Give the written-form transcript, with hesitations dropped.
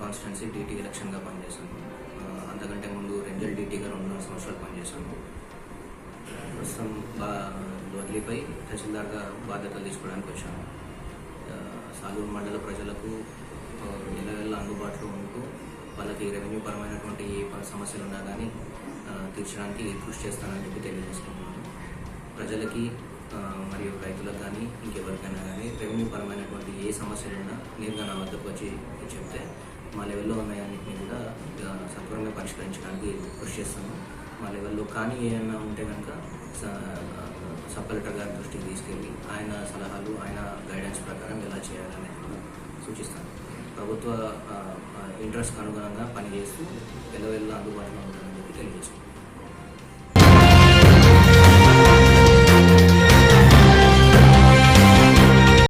Constituency DT ఎలక్షన్గా పనిచేశాను. అంతకంటే ముందు రెంజల్ డీటీగా 2.5 సంవత్సరాలు పనిచేశాను. ప్రస్తుతం వదిలిపై తహసీల్దార్గా బాధ్యతలు తీసుకోవడానికి వచ్చాను. సాలూరు మండల ప్రజలకు నెలవేళ్ళ అందుబాటులో ఉంటూ వాళ్ళకి రెవెన్యూ పరమైనటువంటి ఏ సమస్యలు ఉన్నా కానీ తీర్చడానికి కృషి చేస్తానని చెప్పి తెలియజేసుకుంటున్నాను. ప్రజలకి మరియు రైతులకు కానీ ఇంకెవరికైనా కానీ రెవెన్యూ పరమైనటువంటి ఏ సమస్యలు ఉన్నా నేరుగా నా వద్దకు వచ్చి చెప్తే మా లెవెల్లో ఉన్నాయన్నింటినీ కూడా సత్వరంగా పరిష్కరించడానికి కృషి చేస్తాను. మా లెవెల్లో కానీ ఏమైనా ఉంటే కనుక సబ్ కలెక్టర్ గారి దృష్టికి తీసుకెళ్ళి ఆయన సలహాలు ఆయన గైడెన్స్ ప్రకారం ఎలా చేయాలనేది కూడా సూచిస్తాను. ప్రభుత్వ ఇంట్రెస్ట్కి అనుగుణంగా పనిచేస్తూ ఎల్లవెల్లా అందుబాటులో ఉంటుందని చెప్పి తెలియజేస్తాను.